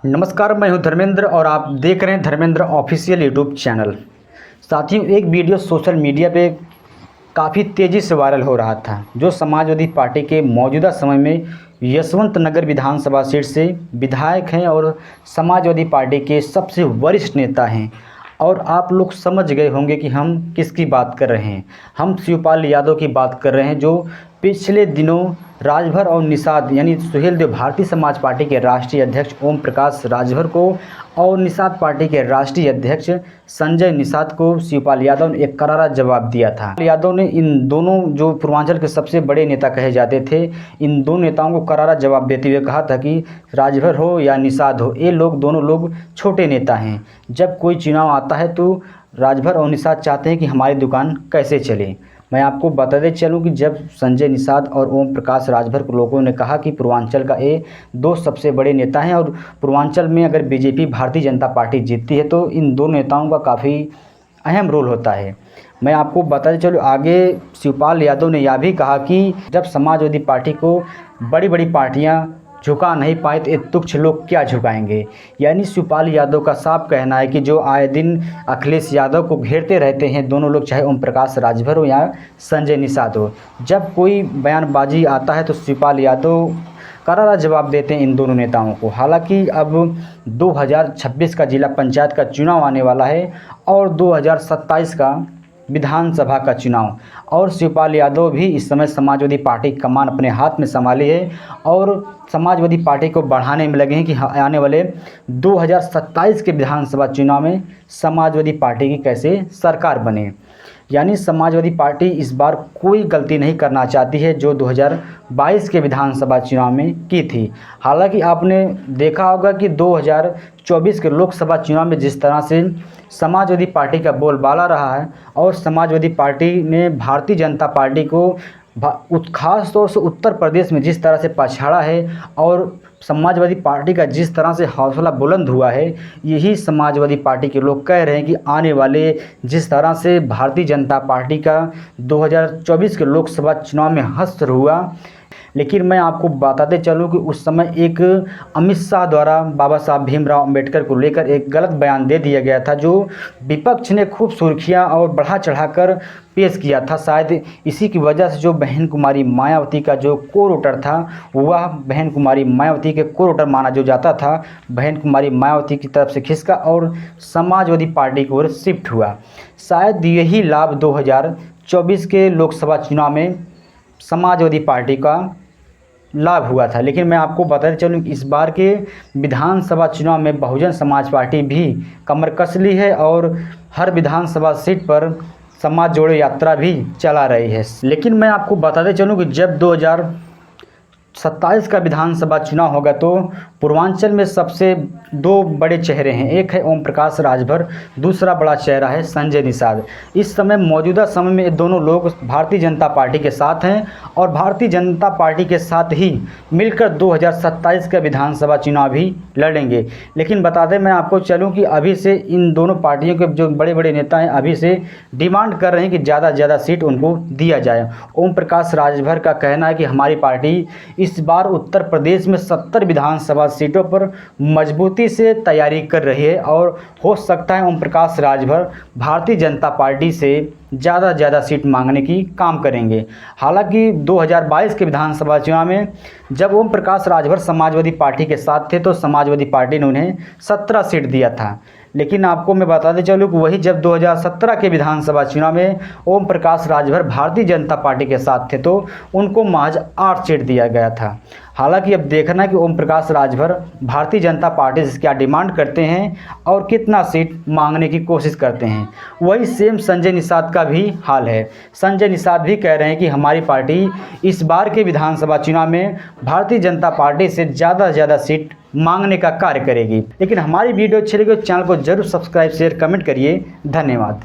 नमस्कार, मैं हूं धर्मेंद्र और आप देख रहे हैं धर्मेंद्र ऑफिशियल यूट्यूब चैनल। साथियों, एक वीडियो सोशल मीडिया पे काफ़ी तेज़ी से वायरल हो रहा था, जो समाजवादी पार्टी के मौजूदा समय में यशवंत नगर विधानसभा सीट से विधायक हैं और समाजवादी पार्टी के सबसे वरिष्ठ नेता हैं। और आप लोग समझ गए होंगे कि हम किसकी बात कर रहे हैं। हम शिवपाल यादव की बात कर रहे हैं, जो पिछले दिनों राजभर और निषाद यानी सुहेलदेव भारतीय समाज पार्टी के राष्ट्रीय अध्यक्ष ओम प्रकाश राजभर को और निषाद पार्टी के राष्ट्रीय अध्यक्ष संजय निषाद को शिवपाल यादव ने एक करारा जवाब दिया था। यादव ने इन दोनों, जो पूर्वांचल के सबसे बड़े नेता कहे जाते थे, इन दोनों नेताओं को करारा जवाब देते हुए कहा था कि राजभर हो या निषाद हो, ये लोग दोनों लोग छोटे नेता हैं। जब कोई चुनाव आता है तो राजभर और निषाद चाहते हैं कि हमारी दुकान कैसे चले। मैं आपको बताते चलूं कि जब संजय निषाद और ओम प्रकाश राजभर को लोगों ने कहा कि पूर्वांचल का ये दो सबसे बड़े नेता हैं और पूर्वांचल में अगर बीजेपी भारतीय जनता पार्टी जीतती है तो इन दो नेताओं का काफ़ी अहम रोल होता है। मैं आपको बताते चलूँ, आगे शिवपाल यादव ने यह भी कहा कि जब समाजवादी पार्टी को बड़ी बड़ी पार्टियाँ झुका नहीं पाए तो ये तुच्छ लोग क्या झुकाएंगे। यानी शिवपाल यादव का साफ कहना है कि जो आए दिन अखिलेश यादव को घेरते रहते हैं दोनों लोग, चाहे ओम प्रकाश राजभर हो या संजय निषाद हो, जब कोई बयानबाजी आता है तो शिवपाल यादव करारा जवाब देते हैं इन दोनों नेताओं को। हालांकि अब 2026 का जिला पंचायत का चुनाव आने वाला है और 2027 का विधानसभा का चुनाव, और शिवपाल यादव भी इस समय समाजवादी पार्टी की कमान अपने हाथ में संभाली है और समाजवादी पार्टी को बढ़ाने में लगे हैं कि आने वाले 2027 के विधानसभा चुनाव में समाजवादी पार्टी की कैसे सरकार बने। यानी समाजवादी पार्टी इस बार कोई गलती नहीं करना चाहती है जो 2022 के विधानसभा चुनाव में की थी। हालांकि आपने देखा होगा कि 2024 के लोकसभा चुनाव में जिस तरह से समाजवादी पार्टी का बोलबाला रहा है और समाजवादी पार्टी ने भारतीय जनता पार्टी को खास तौर से उत्तर प्रदेश में जिस तरह से पछाड़ा है और समाजवादी पार्टी का जिस तरह से हौसला बुलंद हुआ है, यही समाजवादी पार्टी के लोग कह रहे हैं कि आने वाले जिस तरह से भारतीय जनता पार्टी का 2024 के लोकसभा चुनाव में हश्र हुआ। लेकिन मैं आपको बताते चलूं कि उस समय एक अमित शाह द्वारा बाबा साहब भीमराव अंबेडकर को लेकर एक गलत बयान दे दिया गया था, जो विपक्ष ने खूब सुर्खियां और बढ़ा चढ़ाकर पेश किया था। शायद इसी की वजह से जो बहन कुमारी मायावती का जो कोर वोटर था, वह बहन कुमारी मायावती के कोर वोटर माना जो जाता था, बहन कुमारी मायावती की तरफ से खिसका और समाजवादी पार्टी की ओर शिफ्ट हुआ। शायद यही लाभ 2024 के लोकसभा चुनाव में समाजवादी पार्टी का लाभ हुआ था। लेकिन मैं आपको बताते चलूं कि इस बार के विधानसभा चुनाव में बहुजन समाज पार्टी भी कमर कस ली है और हर विधानसभा सीट पर समाज जोड़ो यात्रा भी चला रही है। लेकिन मैं आपको बताते चलूं कि जब 2027 का विधानसभा चुनाव होगा तो पूर्वांचल में सबसे दो बड़े चेहरे हैं, एक है ओम प्रकाश राजभर, दूसरा बड़ा चेहरा है संजय निषाद। इस समय मौजूदा समय में ये दोनों लोग भारतीय जनता पार्टी के साथ हैं और भारतीय जनता पार्टी के साथ ही मिलकर 2027 का विधानसभा चुनाव भी लड़ेंगे। लेकिन बता दें, मैं आपको चलूँ कि अभी से इन दोनों पार्टियों के जो बड़े बड़े नेता हैं अभी से डिमांड कर रहे हैं कि ज़्यादा से ज़्यादा सीट उनको दिया जाए। ओम प्रकाश राजभर का कहना है कि हमारी पार्टी इस बार उत्तर प्रदेश में 70 विधानसभा सीटों पर मजबूती से तैयारी कर रही है और हो सकता है ओम प्रकाश राजभर भारतीय जनता पार्टी से ज़्यादा सीट मांगने की काम करेंगे। हालांकि 2022 के विधानसभा चुनाव में जब ओम प्रकाश राजभर समाजवादी पार्टी के साथ थे तो समाजवादी पार्टी ने उन्हें 17 सीट दिया था। लेकिन आपको मैं बताते चलूँ कि वही जब 2017 के विधानसभा चुनाव में ओम प्रकाश राजभर भारतीय जनता पार्टी के साथ थे तो उनको महज 8 सीट दिया गया था। हालांकि अब देखना है कि ओम प्रकाश राजभर भारतीय जनता पार्टी से क्या डिमांड करते हैं और कितना सीट मांगने की कोशिश करते हैं। वही सेम संजय निषाद का भी हाल है। संजय निषाद भी कह रहे हैं कि हमारी पार्टी इस बार के विधानसभा चुनाव में भारतीय जनता पार्टी से ज़्यादा सीट मांगने का कार्य करेगी। लेकिन हमारी वीडियो अच्छी लगी तो चैनल को जरूर सब्सक्राइब शेयर कमेंट करिए। धन्यवाद।